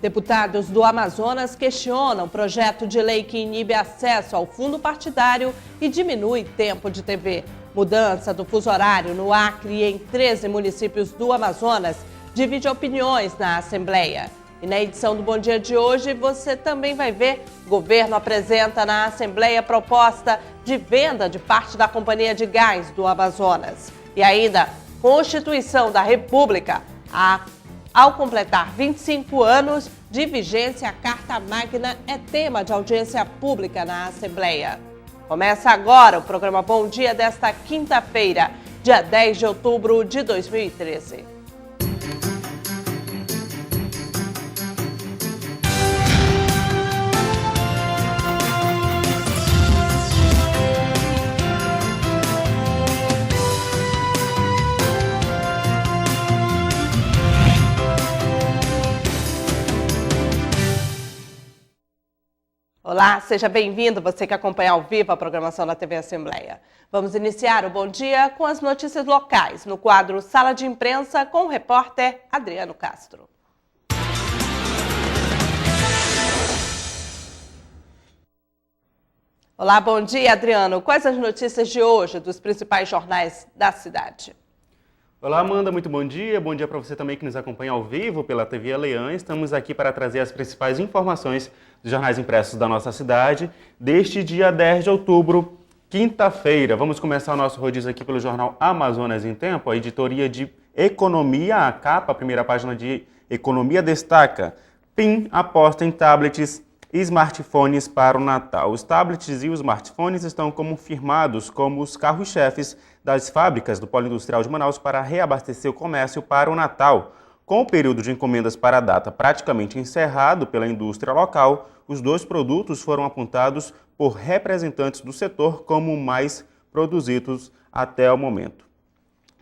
Deputados do Amazonas questionam projeto de lei que inibe acesso ao fundo partidário e diminui tempo de TV. Mudança do fuso horário no Acre e em 13 municípios do Amazonas divide opiniões na Assembleia. E na edição do Bom Dia de hoje, você também vai ver: governo apresenta na Assembleia proposta de venda de parte da Companhia de Gás do Amazonas. E ainda, Constituição da República. Ao completar 25 anos de vigência, a Carta Magna é tema de audiência pública na Assembleia. Começa agora o programa Bom Dia desta quinta-feira, dia 10 de outubro de 2013. Olá, seja bem-vindo, você que acompanha ao vivo a programação da TV Assembleia. Vamos iniciar o Bom Dia com as notícias locais, no quadro Sala de Imprensa, com o repórter Adriano Castro. Olá, bom dia, Adriano. Quais as notícias de hoje dos principais jornais da cidade? Olá, Amanda, muito bom dia para você também que nos acompanha ao vivo pela TV Leão. Estamos aqui para trazer as principais informações dos jornais impressos da nossa cidade deste dia 10 de outubro, quinta-feira. Vamos começar o nosso rodízio aqui pelo jornal Amazonas em Tempo, a editoria de Economia, a capa, a primeira página de Economia destaca: PIN aposta em tablets e smartphones para o Natal. Os tablets e os smartphones estão confirmados como os carros-chefes das fábricas do Polo Industrial de Manaus para reabastecer o comércio para o Natal. Com o período de encomendas para a data praticamente encerrado pela indústria local, os dois produtos foram apontados por representantes do setor como mais produzidos até o momento.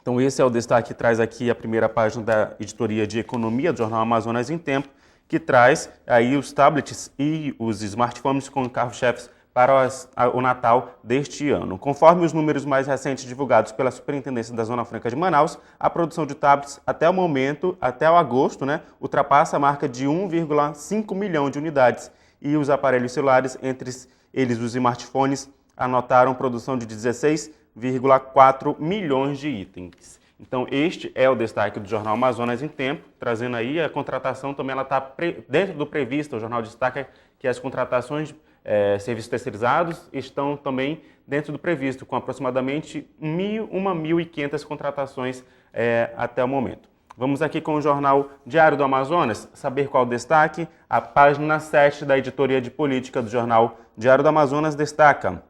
Então esse é o destaque que traz aqui a primeira página da editoria de Economia do jornal Amazonas em Tempo, que traz aí os tablets e os smartphones como carro-chefes para o Natal deste ano. Conforme os números mais recentes divulgados pela Superintendência da Zona Franca de Manaus, a produção de tablets até o momento, até o agosto, ultrapassa a marca de 1,5 milhão de unidades, e os aparelhos celulares, entre eles os smartphones, anotaram produção de 16,4 milhões de itens. Então este é o destaque do jornal Amazonas em Tempo, trazendo aí a contratação também, ela está dentro do previsto. O jornal destaca que as contratações serviços terceirizados estão também dentro do previsto, com aproximadamente 1.500 contratações até o momento. Vamos aqui com o jornal Diário do Amazonas, saber qual o destaque. A página 7 da editoria de política do jornal Diário do Amazonas destaca: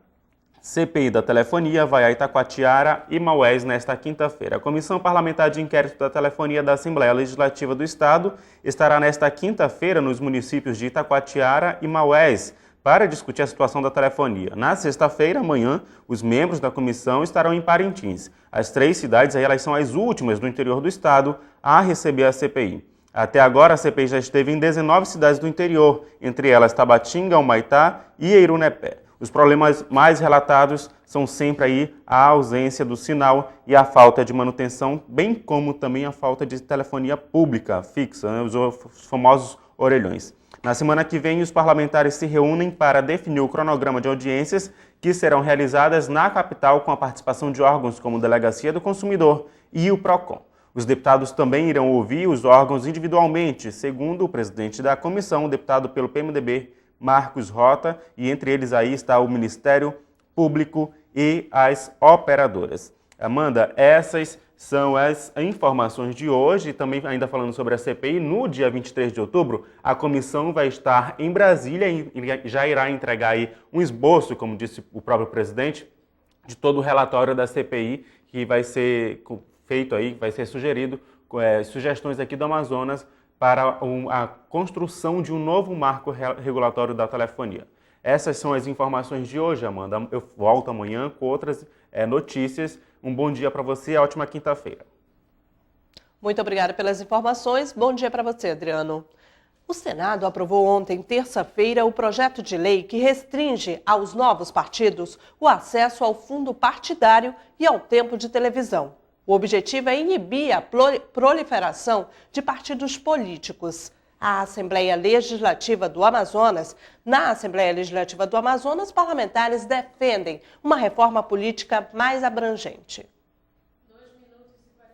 CPI da telefonia vai a Itacoatiara e Maués nesta quinta-feira. A Comissão Parlamentar de Inquérito da Telefonia da Assembleia Legislativa do Estado estará nesta quinta-feira nos municípios de Itacoatiara e Maués para discutir a situação da telefonia. Na sexta-feira, amanhã, os membros da comissão estarão em Parintins. As três cidades elas são as últimas do interior do estado a receber a CPI. Até agora, a CPI já esteve em 19 cidades do interior, entre elas Tabatinga, Humaitá e Eirunepé. Os problemas mais relatados são sempre aí a ausência do sinal e a falta de manutenção, bem como também a falta de telefonia pública fixa, os famosos orelhões. Na semana que vem, os parlamentares se reúnem para definir o cronograma de audiências que serão realizadas na capital com a participação de órgãos como Delegacia do Consumidor e o PROCON. Os deputados também irão ouvir os órgãos individualmente, segundo o presidente da comissão, o deputado pelo PMDB, Marcos Rota, e entre eles aí está o Ministério Público e as operadoras. Amanda, essas são as informações de hoje. Também ainda falando sobre a CPI, no dia 23 de outubro, a comissão vai estar em Brasília e já irá entregar aí um esboço, como disse o próprio presidente, de todo o relatório da CPI, que vai ser feito aí, vai ser sugerido, sugestões aqui do Amazonas para a construção de um novo marco regulatório da telefonia. Essas são as informações de hoje, Amanda. Eu volto amanhã com outras notícias. Um bom dia para você, ótima quinta-feira. Muito obrigada pelas informações. Bom dia para você, Adriano. O Senado aprovou ontem, terça-feira, o projeto de lei que restringe aos novos partidos o acesso ao fundo partidário e ao tempo de televisão. O objetivo é inibir a proliferação de partidos políticos. à Assembleia Legislativa do Amazonas. Na Assembleia Legislativa do Amazonas, parlamentares defendem uma reforma política mais abrangente.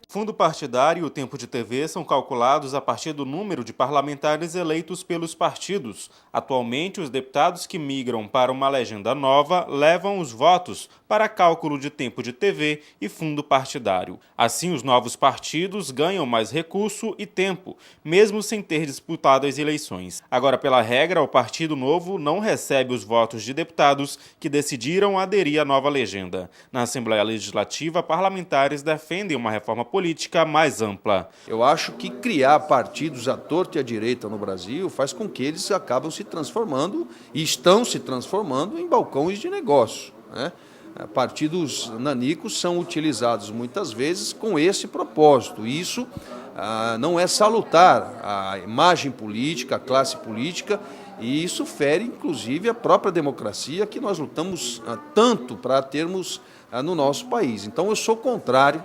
Fundo partidário e o tempo de TV são calculados a partir do número de parlamentares eleitos pelos partidos. Atualmente, os deputados que migram para uma legenda nova levam os votos para cálculo de tempo de TV e fundo partidário. Assim, os novos partidos ganham mais recurso e tempo, mesmo sem ter disputado as eleições. Agora, pela regra, o Partido Novo não recebe os votos de deputados que decidiram aderir à nova legenda. Na Assembleia Legislativa, parlamentares defendem uma reforma política mais ampla. Eu acho que criar partidos à torta e à direita no Brasil faz com que eles acabam se transformando e estão se transformando em balcões de negócio, né? Partidos nanicos são utilizados muitas vezes com esse propósito. Isso não é salutar à imagem política, à classe política, e isso fere inclusive a própria democracia que nós lutamos tanto para termos no nosso país. Então eu sou contrário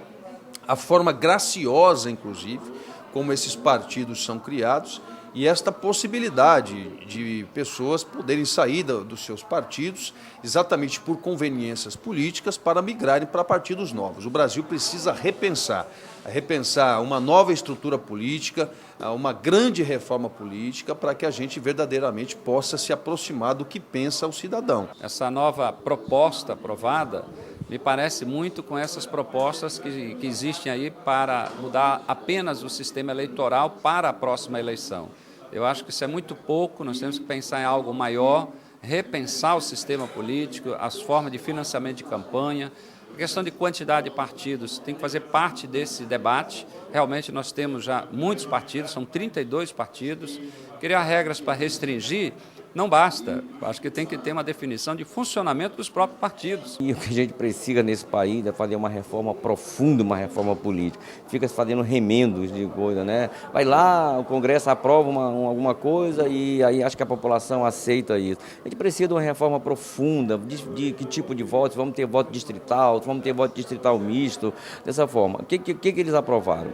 à forma graciosa, inclusive, como esses partidos são criados, e esta possibilidade de pessoas poderem sair dos seus partidos exatamente por conveniências políticas para migrarem para partidos novos. O Brasil precisa repensar uma nova estrutura política, uma grande reforma política para que a gente verdadeiramente possa se aproximar do que pensa o cidadão. Essa nova proposta aprovada me parece muito com essas propostas que existem aí para mudar apenas o sistema eleitoral para a próxima eleição. Eu acho que isso é muito pouco, nós temos que pensar em algo maior, repensar o sistema político, as formas de financiamento de campanha, a questão de quantidade de partidos tem que fazer parte desse debate. Realmente nós temos já muitos partidos, são 32 partidos. Criar regras para restringir não basta. Acho que tem que ter uma definição de funcionamento dos próprios partidos. E o que a gente precisa nesse país é fazer uma reforma profunda, uma reforma política. Fica se fazendo remendos de coisa, né? Vai lá, o Congresso aprova alguma coisa e aí acho que a população aceita isso. A gente precisa de uma reforma profunda, de que tipo de votos, vamos ter voto distrital, vamos ter voto distrital misto, dessa forma. O que eles aprovaram?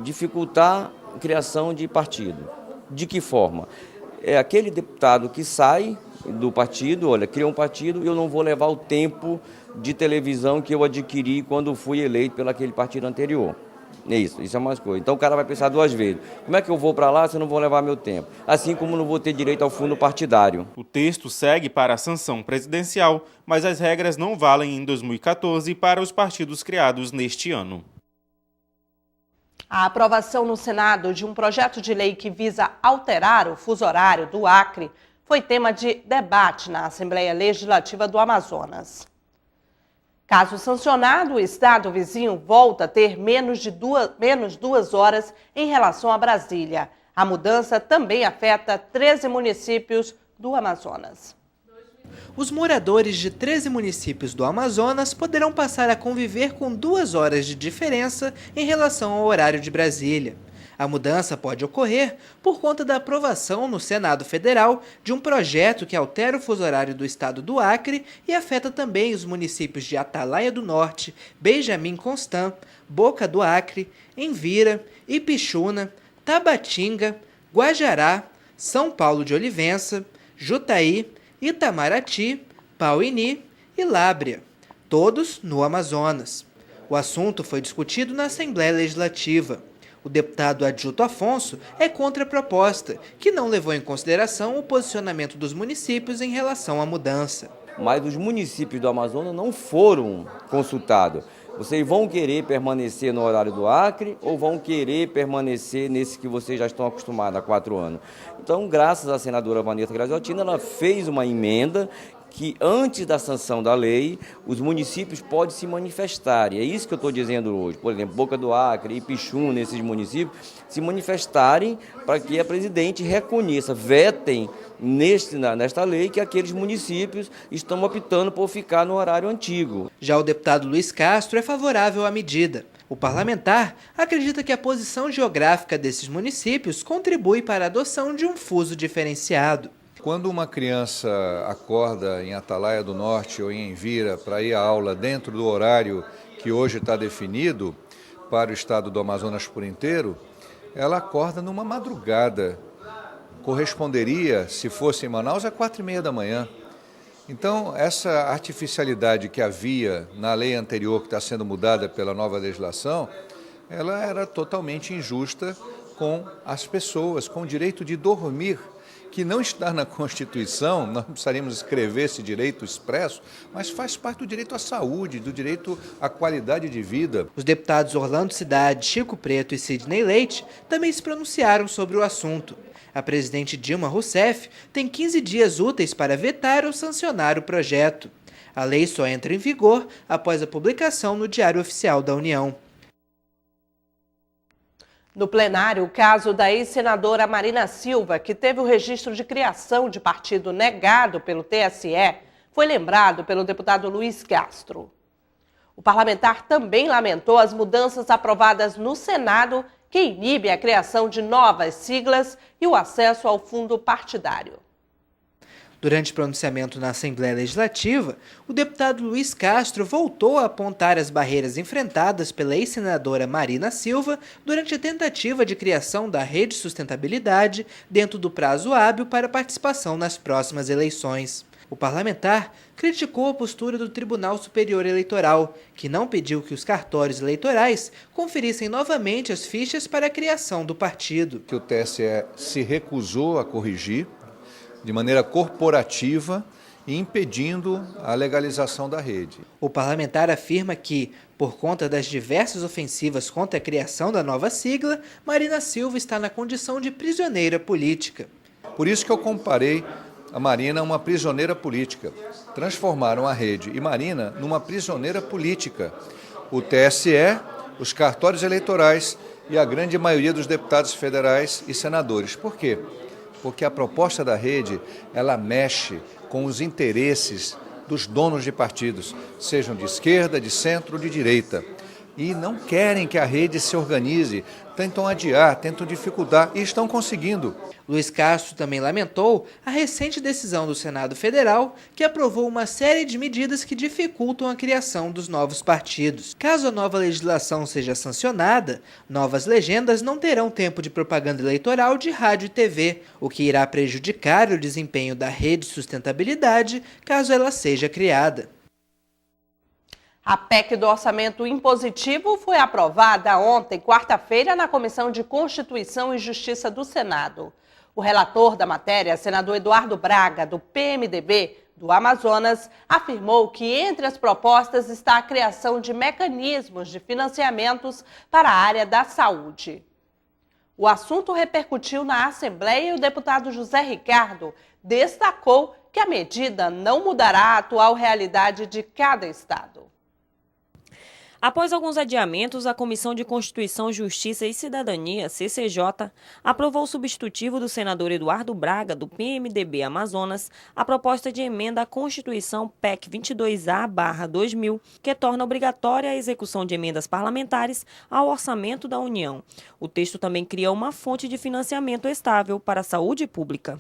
Dificultar a criação de partido. De que forma? É aquele deputado que sai do partido, olha, cria um partido e eu não vou levar o tempo de televisão que eu adquiri quando fui eleito pelo aquele partido anterior. É isso é mais coisa. Então o cara vai pensar duas vezes. Como é que eu vou para lá se eu não vou levar meu tempo? Assim como não vou ter direito ao fundo partidário. O texto segue para a sanção presidencial, mas as regras não valem em 2014 para os partidos criados neste ano. A aprovação no Senado de um projeto de lei que visa alterar o fuso horário do Acre foi tema de debate na Assembleia Legislativa do Amazonas. Caso sancionado, o estado vizinho volta a ter menos 2 horas em relação a Brasília. A mudança também afeta 13 municípios do Amazonas. Os moradores de 13 municípios do Amazonas poderão passar a conviver com 2 horas de diferença em relação ao horário de Brasília. A mudança pode ocorrer por conta da aprovação no Senado Federal de um projeto que altera o fuso horário do estado do Acre e afeta também os municípios de Atalaia do Norte, Benjamin Constant, Boca do Acre, Envira, Ipixuna, Tabatinga, Guajará, São Paulo de Olivença, Jutaí, Itamaraty, Pauini e Lábrea, todos no Amazonas. O assunto foi discutido na Assembleia Legislativa. O deputado Adjuto Afonso é contra a proposta, que não levou em consideração o posicionamento dos municípios em relação à mudança. Mas os municípios do Amazonas não foram consultados. Vocês vão querer permanecer no horário do Acre ou vão querer permanecer nesse que vocês já estão acostumados há 4 anos? Então, graças à senadora Vanessa Graziotina, ela fez uma emenda que antes da sanção da lei, os municípios podem se manifestar. E é isso que eu estou dizendo hoje. Por exemplo, Boca do Acre, Ipixuna, esses municípios, se manifestarem para que a presidente reconheça, vetem nesta lei que aqueles municípios estão optando por ficar no horário antigo. Já o deputado Luiz Castro é favorável à medida. O parlamentar acredita que a posição geográfica desses municípios contribui para a adoção de um fuso diferenciado. Quando uma criança acorda em Atalaia do Norte ou em Envira para ir à aula dentro do horário que hoje está definido para o estado do Amazonas por inteiro, ela acorda numa madrugada corresponderia, se fosse em Manaus, a 4h30 da manhã. Então, essa artificialidade que havia na lei anterior, que está sendo mudada pela nova legislação, ela era totalmente injusta com as pessoas, com o direito de dormir, que não está na Constituição, nós precisaríamos escrever esse direito expresso, mas faz parte do direito à saúde, do direito à qualidade de vida. Os deputados Orlando Cidade, Chico Preto e Sidney Leite também se pronunciaram sobre o assunto. A presidente Dilma Rousseff tem 15 dias úteis para vetar ou sancionar o projeto. A lei só entra em vigor após a publicação no Diário Oficial da União. No plenário, o caso da ex-senadora Marina Silva, que teve o registro de criação de partido negado pelo TSE, foi lembrado pelo deputado Luiz Castro. O parlamentar também lamentou as mudanças aprovadas no Senado que inibe a criação de novas siglas e o acesso ao fundo partidário. Durante pronunciamento na Assembleia Legislativa, o deputado Luiz Castro voltou a apontar as barreiras enfrentadas pela ex-senadora Marina Silva durante a tentativa de criação da Rede Sustentabilidade dentro do prazo hábil para participação nas próximas eleições. O parlamentar criticou a postura do Tribunal Superior Eleitoral, que não pediu que os cartórios eleitorais conferissem novamente as fichas para a criação do partido. Que o TSE se recusou a corrigir de maneira corporativa e impedindo a legalização da rede. O parlamentar afirma que, por conta das diversas ofensivas contra a criação da nova sigla, Marina Silva está na condição de prisioneira política. Por isso que eu comparei a Marina a uma prisioneira política. Transformaram a rede e Marina numa prisioneira política. O TSE, os cartórios eleitorais e a grande maioria dos deputados federais e senadores. Por quê? Porque a proposta da rede, ela mexe com os interesses dos donos de partidos, sejam de esquerda, de centro ou de direita. E não querem que a rede se organize, tentam adiar, tentam dificultar e estão conseguindo. Luiz Castro também lamentou a recente decisão do Senado Federal, que aprovou uma série de medidas que dificultam a criação dos novos partidos. Caso a nova legislação seja sancionada, novas legendas não terão tempo de propaganda eleitoral de rádio e TV, o que irá prejudicar o desempenho da Rede Sustentabilidade caso ela seja criada. A PEC do orçamento impositivo foi aprovada ontem, quarta-feira, na Comissão de Constituição e Justiça do Senado. O relator da matéria, senador Eduardo Braga, do PMDB do Amazonas, afirmou que entre as propostas está a criação de mecanismos de financiamentos para a área da saúde. O assunto repercutiu na Assembleia e o deputado José Ricardo destacou que a medida não mudará a atual realidade de cada estado. Após alguns adiamentos, a Comissão de Constituição, Justiça e Cidadania, CCJ, aprovou o substitutivo do senador Eduardo Braga, do PMDB Amazonas, a proposta de emenda à Constituição PEC 22A/2000, que torna obrigatória a execução de emendas parlamentares ao orçamento da União. O texto também cria uma fonte de financiamento estável para a saúde pública.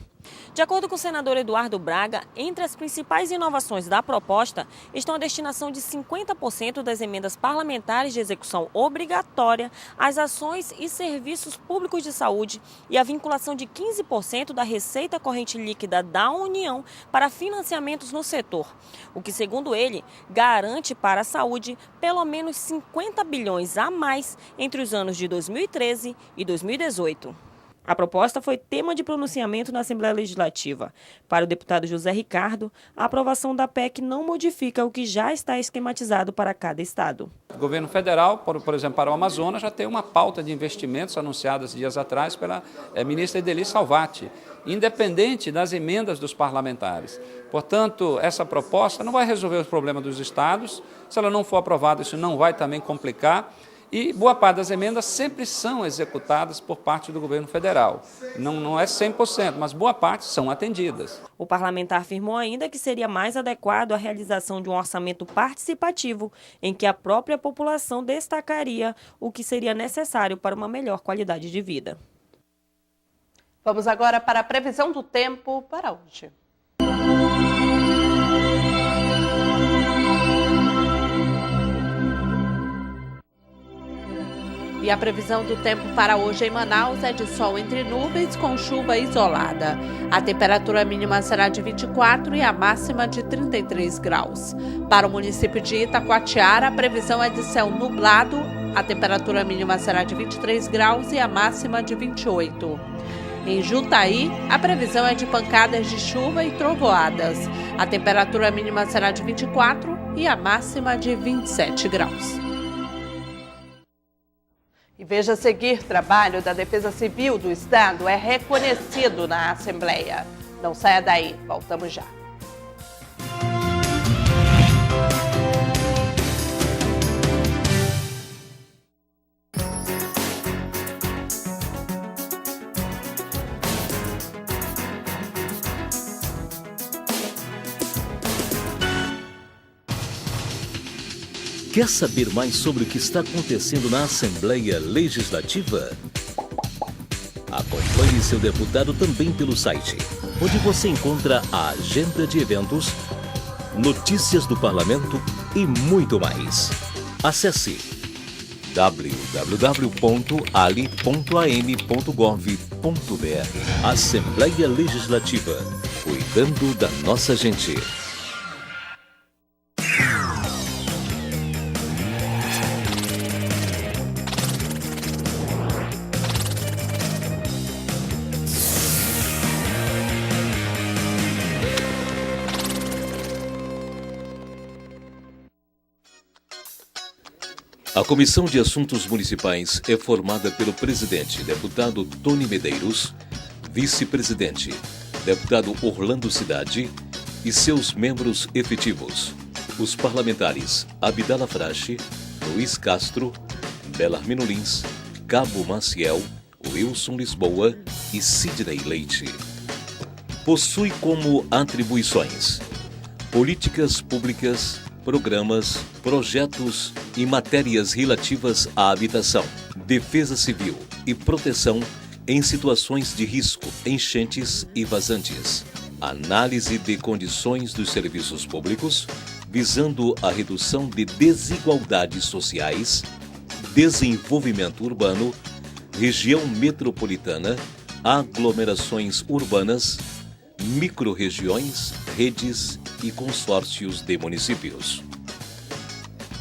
De acordo com o senador Eduardo Braga, entre as principais inovações da proposta estão a destinação de 50% das emendas parlamentares de execução obrigatória às ações e serviços públicos de saúde e a vinculação de 15% da receita corrente líquida da União para financiamentos no setor, o que, segundo ele, garante para a saúde pelo menos 50 bilhões a mais entre os anos de 2013 e 2018. A proposta foi tema de pronunciamento na Assembleia Legislativa. Para o deputado José Ricardo, a aprovação da PEC não modifica o que já está esquematizado para cada estado. O governo federal, por exemplo, para o Amazonas, já tem uma pauta de investimentos anunciadas dias atrás pela ministra Edeli Salvati, independente das emendas dos parlamentares. Portanto, essa proposta não vai resolver os problemas dos estados. Se ela não for aprovada, isso não vai também complicar. E boa parte das emendas sempre são executadas por parte do governo federal. Não é 100%, mas boa parte são atendidas. O parlamentar afirmou ainda que seria mais adequado a realização de um orçamento participativo, em que a própria população destacaria o que seria necessário para uma melhor qualidade de vida. Vamos agora para a previsão do tempo para hoje. E a previsão do tempo para hoje em Manaus é de sol entre nuvens com chuva isolada. A temperatura mínima será de 24 e a máxima de 33 graus. Para o município de Itacoatiara, a previsão é de céu nublado. A temperatura mínima será de 23 graus e a máxima de 28. Em Juntaí, a previsão é de pancadas de chuva e trovoadas. A temperatura mínima será de 24 e a máxima de 27 graus. E veja a seguir, trabalho da Defesa Civil do Estado é reconhecido na Assembleia. Não saia daí, voltamos já. Quer saber mais sobre o que está acontecendo na Assembleia Legislativa? Acompanhe seu deputado também pelo site, onde você encontra a agenda de eventos, notícias do parlamento e muito mais. Acesse www.ali.am.gov.br. Assembleia Legislativa, cuidando da nossa gente. A Comissão de Assuntos Municipais é formada pelo presidente, deputado Tony Medeiros, vice-presidente, deputado Orlando Cidade e seus membros efetivos, os parlamentares Abdala Frache, Luiz Castro, Belarmino Lins, Cabo Maciel, Wilson Lisboa e Sidney Leite. Possui como atribuições políticas públicas, programas, projetos e matérias relativas à habitação, defesa civil e proteção em situações de risco, enchentes e vazantes. Análise de condições dos serviços públicos, visando a redução de desigualdades sociais, desenvolvimento urbano, região metropolitana, aglomerações urbanas, microrregiões, redes e consórcios de municípios.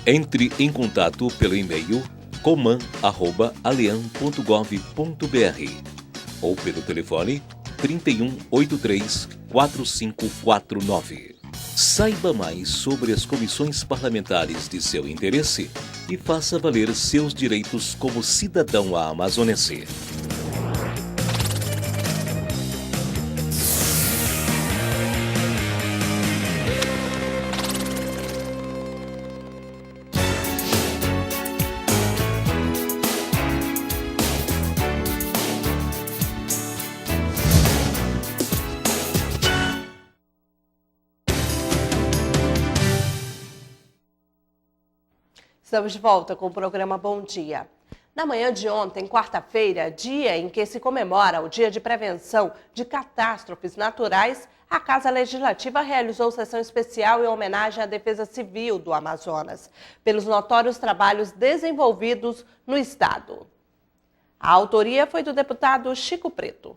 Entre em contato pelo e-mail coman@aleam.gov.br ou pelo telefone 3183-4549. Saiba mais sobre as comissões parlamentares de seu interesse e faça valer seus direitos como cidadão amazonense. Estamos de volta com o programa Bom Dia. Na manhã de ontem, quarta-feira, dia em que se comemora o Dia de Prevenção de Catástrofes Naturais, a Casa Legislativa realizou sessão especial em homenagem à Defesa Civil do Amazonas, pelos notórios trabalhos desenvolvidos no Estado. A autoria foi do deputado Chico Preto.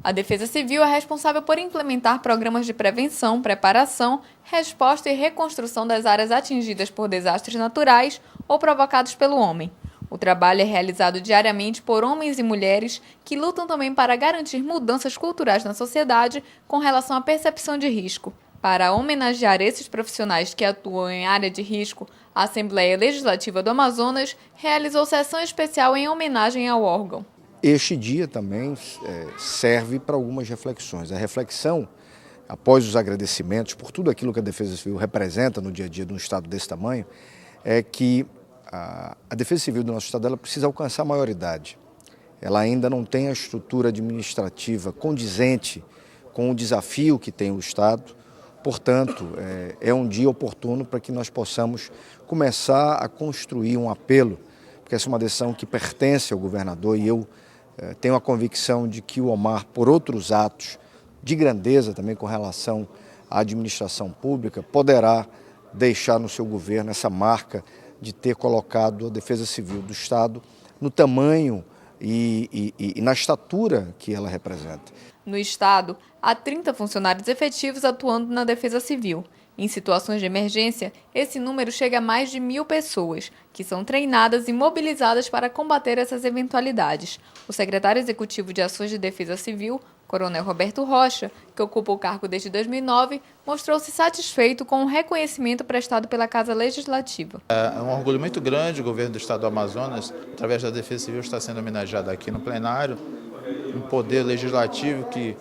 A Defesa Civil é responsável por implementar programas de prevenção, preparação, resposta e reconstrução das áreas atingidas por desastres naturais ou provocados pelo homem. O trabalho é realizado diariamente por homens e mulheres que lutam também para garantir mudanças culturais na sociedade com relação à percepção de risco. Para homenagear esses profissionais que atuam em área de risco, a Assembleia Legislativa do Amazonas realizou sessão especial em homenagem ao órgão. Este dia também serve para algumas reflexões. A reflexão, após os agradecimentos por tudo aquilo que a Defesa Civil representa no dia a dia de um Estado desse tamanho, é que a Defesa Civil do nosso Estado ela precisa alcançar a maioridade. Ela ainda não tem a estrutura administrativa condizente com o desafio que tem o Estado. Portanto, é um dia oportuno para que nós possamos começar a construir um apelo, porque essa é uma decisão que pertence ao governador e eu tenho a convicção de que o Omar, por outros atos de grandeza também com relação à administração pública, poderá deixar no seu governo essa marca de ter colocado a Defesa Civil do Estado no tamanho e na estatura que ela representa. No Estado, há 30 funcionários efetivos atuando na Defesa Civil. Em situações de emergência, esse número chega a mais de 1.000 pessoas, que são treinadas e mobilizadas para combater essas eventualidades. O secretário executivo de Ações de Defesa Civil, Coronel Roberto Rocha, que ocupa o cargo desde 2009, mostrou-se satisfeito com o reconhecimento prestado pela Casa Legislativa. É um orgulho muito grande o governo do Estado do Amazonas, através da Defesa Civil, está sendo homenageado aqui no plenário, um poder legislativo que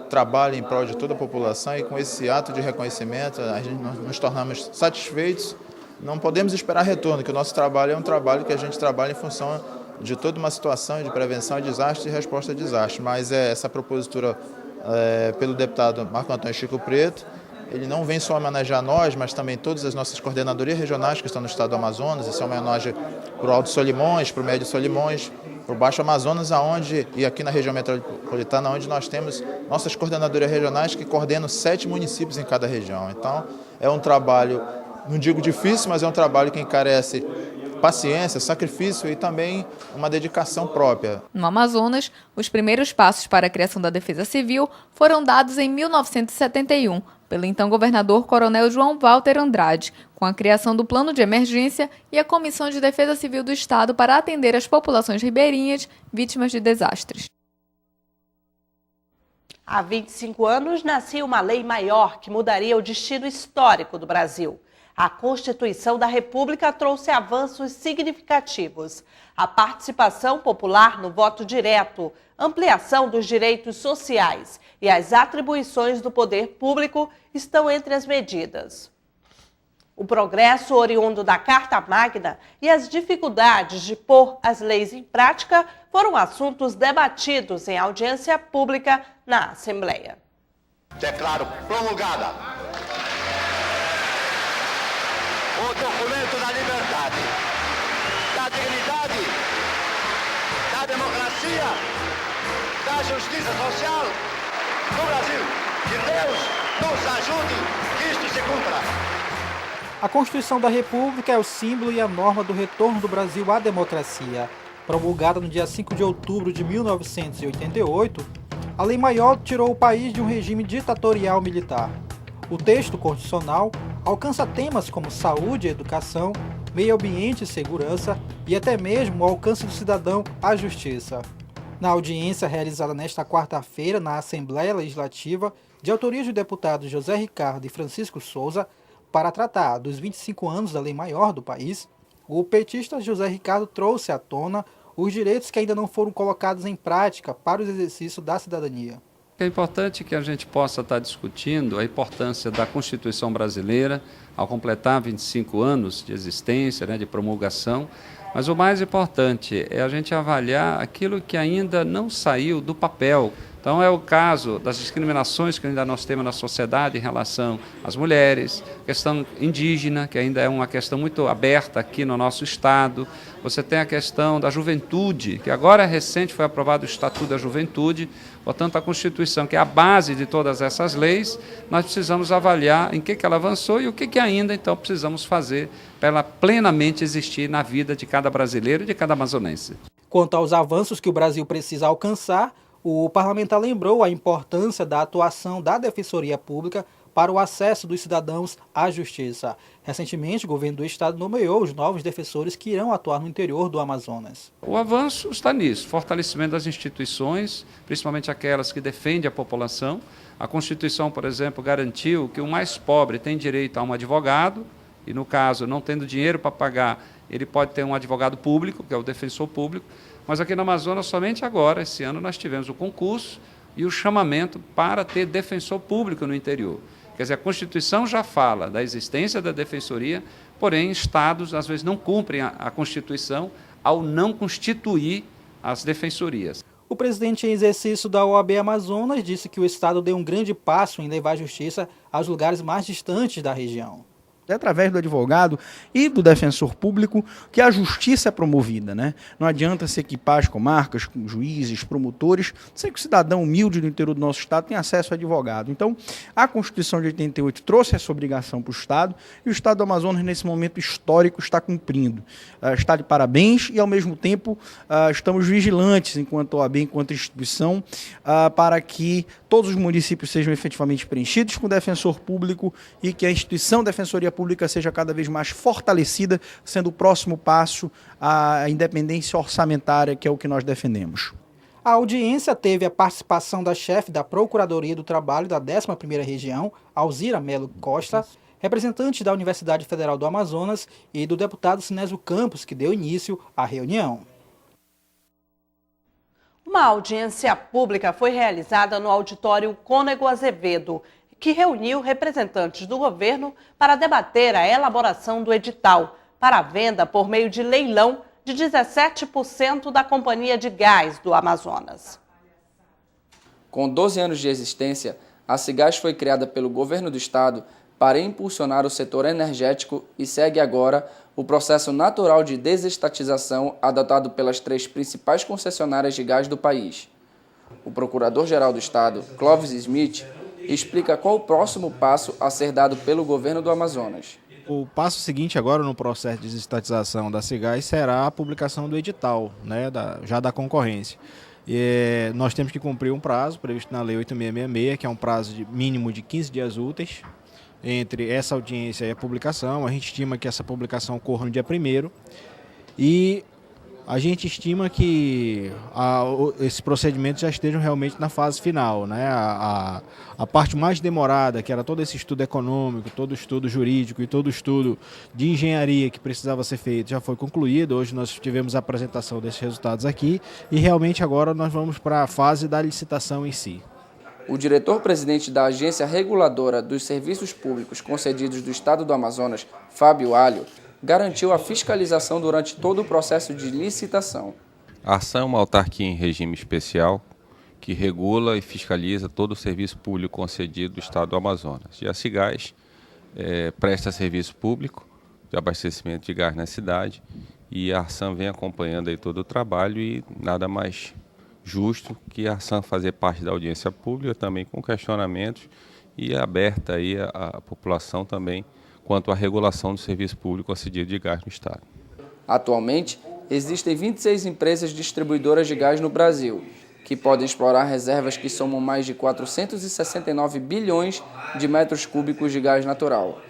trabalha em prol de toda a população, e com esse ato de reconhecimento nós nos tornamos satisfeitos. Não podemos esperar retorno, que o nosso trabalho é um trabalho que a gente trabalha em função de toda uma situação de prevenção a desastre e resposta a desastre. Mas essa propositura pelo deputado Marco Antônio Chico Preto, ele não vem só homenagear nós, mas também todas as nossas coordenadorias regionais que estão no estado do Amazonas. Isso é uma homenagem para o Alto Solimões, para o Médio Solimões, para o Baixo Amazonas, e aqui na região metropolitana, onde nós temos nossas coordenadorias regionais que coordenam 7 municípios em cada região. Então, é um trabalho, não digo difícil, mas é um trabalho que encarece paciência, sacrifício e também uma dedicação própria. No Amazonas, os primeiros passos para a criação da Defesa Civil foram dados em 1971, pelo então governador Coronel João Walter Andrade, com a criação do Plano de Emergência e a Comissão de Defesa Civil do Estado para atender as populações ribeirinhas vítimas de desastres. Há 25 anos nascia uma lei maior que mudaria o destino histórico do Brasil. A Constituição da República trouxe avanços significativos. A participação popular no voto direto, ampliação dos direitos sociais e as atribuições do poder público estão entre as medidas. O progresso oriundo da Carta Magna e as dificuldades de pôr as leis em prática foram assuntos debatidos em audiência pública na Assembleia. Declaro promulgada o documento da liberdade, da dignidade, da democracia, da justiça social no Brasil. Que Deus nos ajude que isto se cumpra. A Constituição da República é o símbolo e a norma do retorno do Brasil à democracia. Promulgada no dia 5 de outubro de 1988, a Lei Maior tirou o país de um regime ditatorial militar. O texto constitucional alcança temas como saúde e educação, meio ambiente e segurança e até mesmo o alcance do cidadão à justiça. Na audiência realizada nesta quarta-feira na Assembleia Legislativa, de autoria dos deputados José Ricardo e Francisco Souza, para tratar dos 25 anos da Lei Maior do país, o petista José Ricardo trouxe à tona os direitos que ainda não foram colocados em prática para o exercício da cidadania. É importante que a gente possa estar discutindo a importância da Constituição brasileira ao completar 25 anos de existência, de promulgação, mas o mais importante é a gente avaliar aquilo que ainda não saiu do papel. Então é o caso das discriminações que ainda nós temos na sociedade em relação às mulheres, questão indígena, que ainda é uma questão muito aberta aqui no nosso estado. Você tem a questão da juventude, que agora recente foi aprovado o Estatuto da Juventude, portanto a Constituição, que é a base de todas essas leis, nós precisamos avaliar em que ela avançou e o que ainda então precisamos fazer para ela plenamente existir na vida de cada brasileiro e de cada amazonense. Quanto aos avanços que o Brasil precisa alcançar, o parlamentar lembrou a importância da atuação da Defensoria Pública para o acesso dos cidadãos à justiça. Recentemente, o governo do estado nomeou os novos defensores que irão atuar no interior do Amazonas. O avanço está nisso, fortalecimento das instituições, principalmente aquelas que defendem a população. A Constituição, por exemplo, garantiu que o mais pobre tem direito a um advogado, e no caso, não tendo dinheiro para pagar, ele pode ter um advogado público, que é o defensor público. Mas aqui no Amazonas, somente agora, esse ano, nós tivemos o concurso e o chamamento para ter defensor público no interior. Quer dizer, a Constituição já fala da existência da defensoria, porém, estados, às vezes, não cumprem a Constituição ao não constituir as defensorias. O presidente em exercício da OAB Amazonas disse que o estado deu um grande passo em levar a justiça aos lugares mais distantes da região. É através do advogado e do defensor público que a justiça é promovida, né? Não adianta se equipar as comarcas, com juízes, promotores, sem que o cidadão humilde do interior do nosso estado tenha acesso a advogado. Então, a Constituição de 88 trouxe essa obrigação para o estado e o estado do Amazonas, nesse momento histórico, está cumprindo. Está de parabéns e, ao mesmo tempo, estamos vigilantes, enquanto OAB, enquanto instituição, para que todos os municípios sejam efetivamente preenchidos com defensor público e que a instituição Defensoria Pública seja cada vez mais fortalecida, sendo o próximo passo à independência orçamentária, que é o que nós defendemos. A audiência teve a participação da chefe da Procuradoria do Trabalho da 11ª Região, Alzira Melo Costa, representante da Universidade Federal do Amazonas e do deputado Sinésio Campos, que deu início à reunião. Uma audiência pública foi realizada no auditório Cônego Azevedo, que reuniu representantes do governo para debater a elaboração do edital para a venda por meio de leilão de 17% da Companhia de Gás do Amazonas. Com 12 anos de existência, a Cigás foi criada pelo governo do estado para impulsionar o setor energético e segue agora o processo natural de desestatização adotado pelas 3 principais concessionárias de gás do país. O procurador-geral do estado, Clóvis Smith, explica qual o próximo passo a ser dado pelo governo do Amazonas. O passo seguinte agora no processo de desestatização da Cigás será a publicação do edital, né, já da concorrência. Nós temos que cumprir um prazo previsto na Lei 8666, que é um prazo mínimo de 15 dias úteis entre essa audiência e a publicação. A gente estima que essa publicação ocorra no dia 1º e a gente estima que esses procedimentos já estejam realmente na fase final, né? A parte mais demorada, que era todo esse estudo econômico, todo o estudo jurídico e todo o estudo de engenharia que precisava ser feito, já foi concluído. Hoje nós tivemos a apresentação desses resultados aqui e realmente agora nós vamos para a fase da licitação em si. O diretor-presidente da Agência Reguladora dos Serviços Públicos Concedidos do Estado do Amazonas, Fábio Alho, garantiu a fiscalização durante todo o processo de licitação. A Arsan é uma autarquia em regime especial que regula e fiscaliza todo o serviço público concedido do Estado do Amazonas. E a Cigás presta serviço público de abastecimento de gás na cidade e a Arsan vem acompanhando aí todo o trabalho e nada mais justo que a Arsan fazer parte da audiência pública também com questionamentos e aberta aí a população também quanto à regulação do serviço público concedido de gás no estado. Atualmente, existem 26 empresas distribuidoras de gás no Brasil, que podem explorar reservas que somam mais de 469 bilhões de metros cúbicos de gás natural.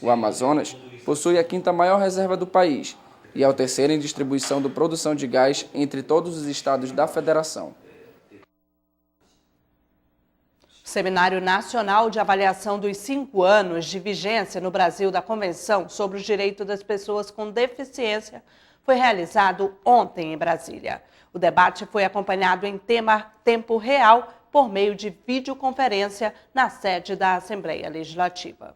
O Amazonas possui a 5ª maior reserva do país e é o 3º em distribuição de produção de gás entre todos os estados da federação. O Seminário Nacional de Avaliação dos 5 anos de vigência no Brasil da Convenção sobre os Direitos das Pessoas com Deficiência foi realizado ontem em Brasília. O debate foi acompanhado em tempo real por meio de videoconferência na sede da Assembleia Legislativa.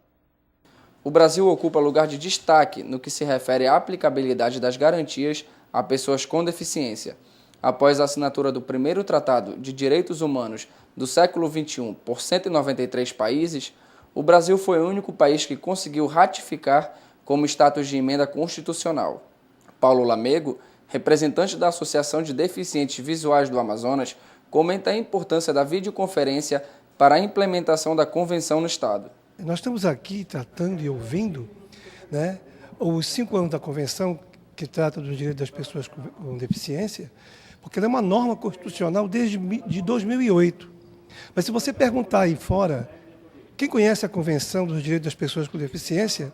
O Brasil ocupa lugar de destaque no que se refere à aplicabilidade das garantias a pessoas com deficiência. Após a assinatura do primeiro Tratado de Direitos Humanos do século XXI por 193 países, o Brasil foi o único país que conseguiu ratificar como status de emenda constitucional. Paulo Lamego, representante da Associação de Deficientes Visuais do Amazonas, comenta a importância da videoconferência para a implementação da Convenção no Estado. Nós estamos aqui tratando e ouvindo, né, os 5 anos da Convenção que trata dos direitos das pessoas com deficiência, porque ela é uma norma constitucional desde 2008. Mas se você perguntar aí fora, quem conhece a Convenção dos Direitos das Pessoas com Deficiência,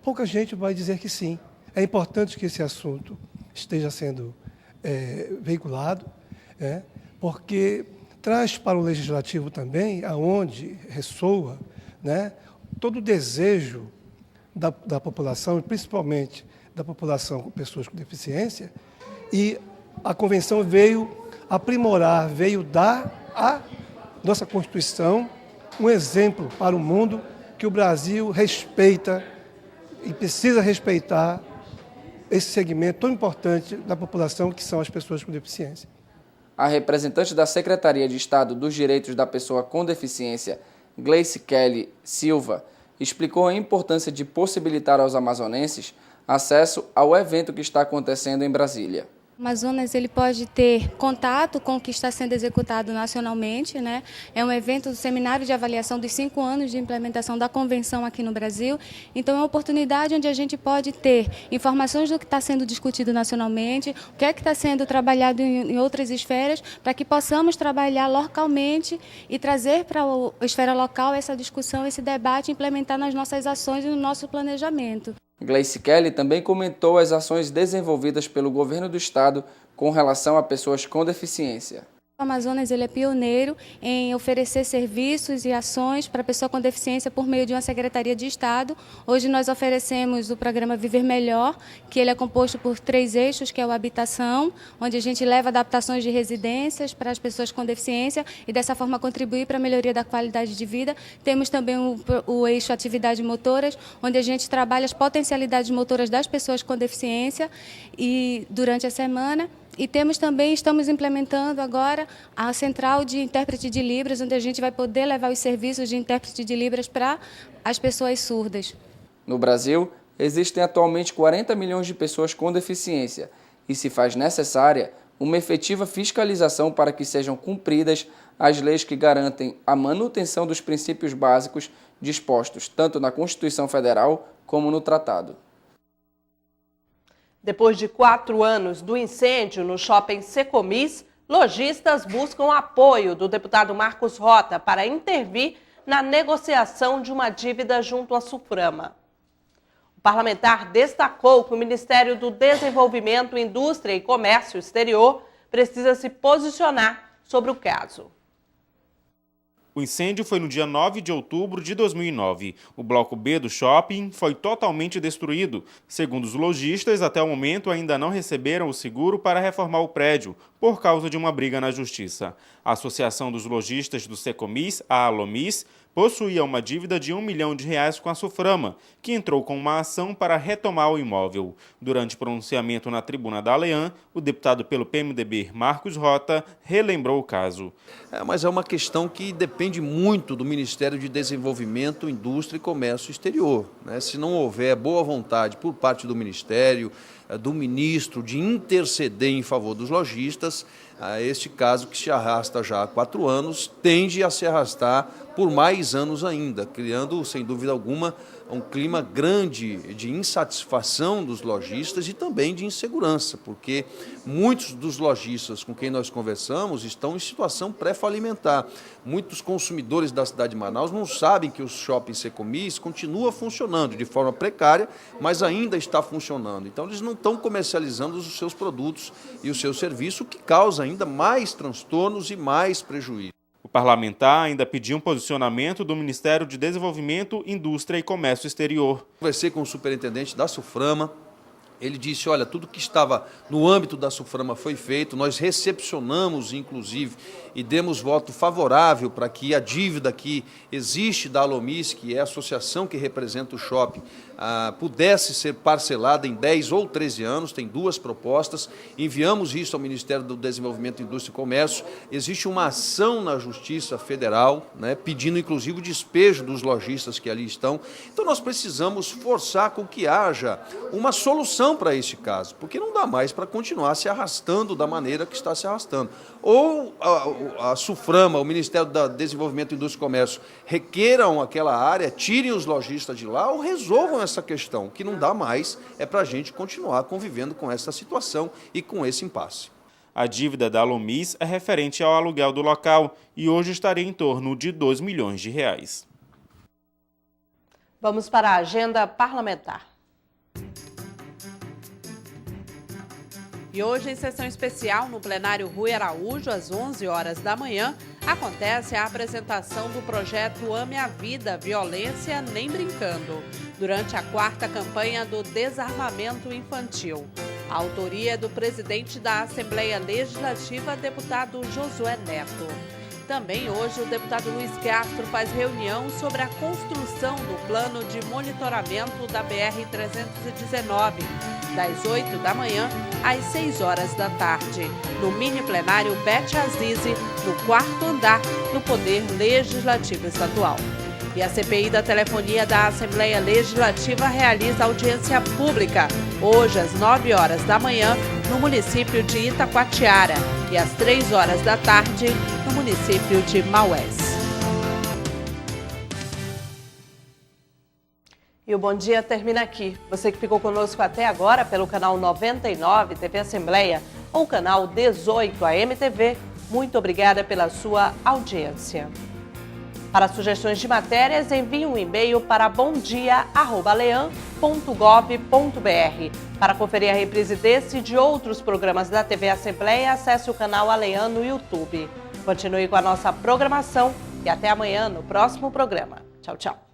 pouca gente vai dizer que sim. É importante que esse assunto esteja sendo veiculado, porque traz para o Legislativo também, aonde ressoa, né, todo o desejo da população, principalmente da população com pessoas com deficiência, e a Convenção veio aprimorar, veio dar à nossa Constituição um exemplo para o mundo que o Brasil respeita e precisa respeitar esse segmento tão importante da população que são as pessoas com deficiência. A representante da Secretaria de Estado dos Direitos da Pessoa com Deficiência, Gleice Kelly Silva, explicou a importância de possibilitar aos amazonenses acesso ao evento que está acontecendo em Brasília. O Amazonas ele pode ter contato com o que está sendo executado nacionalmente, né? É um evento do seminário de avaliação dos 5 anos de implementação da convenção aqui no Brasil. Então é uma oportunidade onde a gente pode ter informações do que está sendo discutido nacionalmente, o que é que está sendo trabalhado em outras esferas, para que possamos trabalhar localmente e trazer para a esfera local essa discussão, esse debate, implementar nas nossas ações e no nosso planejamento. Gleice Kelly também comentou as ações desenvolvidas pelo governo do estado com relação a pessoas com deficiência. O Amazonas ele é pioneiro em oferecer serviços e ações para a pessoa com deficiência por meio de uma Secretaria de Estado. Hoje nós oferecemos o programa Viver Melhor, que ele é composto por 3 eixos, que é o habitação, onde a gente leva adaptações de residências para as pessoas com deficiência e dessa forma contribuir para a melhoria da qualidade de vida. Temos também o eixo atividades motoras, onde a gente trabalha as potencialidades motoras das pessoas com deficiência e durante a semana. E estamos implementando agora a central de intérprete de Libras, onde a gente vai poder levar os serviços de intérprete de Libras para as pessoas surdas. No Brasil, existem atualmente 40 milhões de pessoas com deficiência e se faz necessária uma efetiva fiscalização para que sejam cumpridas as leis que garantem a manutenção dos princípios básicos dispostos tanto na Constituição Federal como no Tratado. Depois de 4 anos do incêndio no shopping Secomis, lojistas buscam apoio do deputado Marcos Rota para intervir na negociação de uma dívida junto à Suframa. O parlamentar destacou que o Ministério do Desenvolvimento, Indústria e Comércio Exterior precisa se posicionar sobre o caso. O incêndio foi no dia 9 de outubro de 2009. O bloco B do shopping foi totalmente destruído. Segundo os lojistas, até o momento ainda não receberam o seguro para reformar o prédio, por causa de uma briga na justiça. A Associação dos Lojistas do Secomis, a Alomis, possuía uma dívida de R$1 milhão com a Suframa, que entrou com uma ação para retomar o imóvel. Durante pronunciamento na tribuna da Alean, o deputado pelo PMDB, Marcos Rota, relembrou o caso. Mas é uma questão que depende muito do Ministério de Desenvolvimento, Indústria e Comércio Exterior, né? Se não houver boa vontade por parte do Ministério, do ministro, de interceder em favor dos lojistas, este caso que se arrasta já há 4 anos, tende a se arrastar por mais anos ainda, criando, sem dúvida alguma, um clima grande de insatisfação dos lojistas e também de insegurança, porque muitos dos lojistas com quem nós conversamos estão em situação pré-falimentar. Muitos consumidores da cidade de Manaus não sabem que o shopping Secomis continua funcionando de forma precária, mas ainda está funcionando. Então, eles não estão comercializando os seus produtos e o seu serviço, o que causa ainda mais transtornos e mais prejuízo. O parlamentar ainda pediu um posicionamento do Ministério de Desenvolvimento, Indústria e Comércio Exterior. Conversei com o superintendente da Suframa. Ele disse, olha, tudo que estava no âmbito da Suframa foi feito, nós recepcionamos, inclusive, e demos voto favorável para que a dívida que existe da Alomis, que é a associação que representa o shopping, pudesse ser parcelada em 10 ou 13 anos, tem 2 propostas, enviamos isso ao Ministério do Desenvolvimento, Indústria e Comércio, existe uma ação na Justiça Federal, né, pedindo inclusive o despejo dos lojistas que ali estão, então nós precisamos forçar com que haja uma solução para este caso, porque não dá mais para continuar se arrastando da maneira que está se arrastando. Ou a Suframa, o Ministério do Desenvolvimento, Indústria e Comércio, requeram aquela área, tirem os lojistas de lá ou resolvam essa questão. O que não dá mais é para a gente continuar convivendo com essa situação e com esse impasse. A dívida da Alomis é referente ao aluguel do local e hoje estaria em torno de R$2 milhões. Vamos para a agenda parlamentar. E hoje, em sessão especial, no plenário Rui Araújo, às 11 horas da manhã, acontece a apresentação do projeto Ame a Vida, Violência Nem Brincando, durante a 4ª campanha do desarmamento infantil. A autoria é do presidente da Assembleia Legislativa, deputado Josué Neto. Também hoje, o deputado Luiz Castro faz reunião sobre a construção do plano de monitoramento da BR-319, das 8 da manhã às 6 horas da tarde, no mini plenário Bete Azizi, no 4º andar do Poder Legislativo Estadual. E a CPI da telefonia da Assembleia Legislativa realiza audiência pública hoje às 9 horas da manhã no município de Itacoatiara e às 3 horas da tarde no município de Maués. E o Bom Dia termina aqui. Você que ficou conosco até agora pelo canal 99 TV Assembleia ou canal 18 AMTV, muito obrigada pela sua audiência. Para sugestões de matérias, envie um e-mail para bomdia@alean.gov.br. Para conferir a reprise desse e de outros programas da TV Assembleia, acesse o canal Alean no YouTube. Continue com a nossa programação e até amanhã no próximo programa. Tchau, tchau.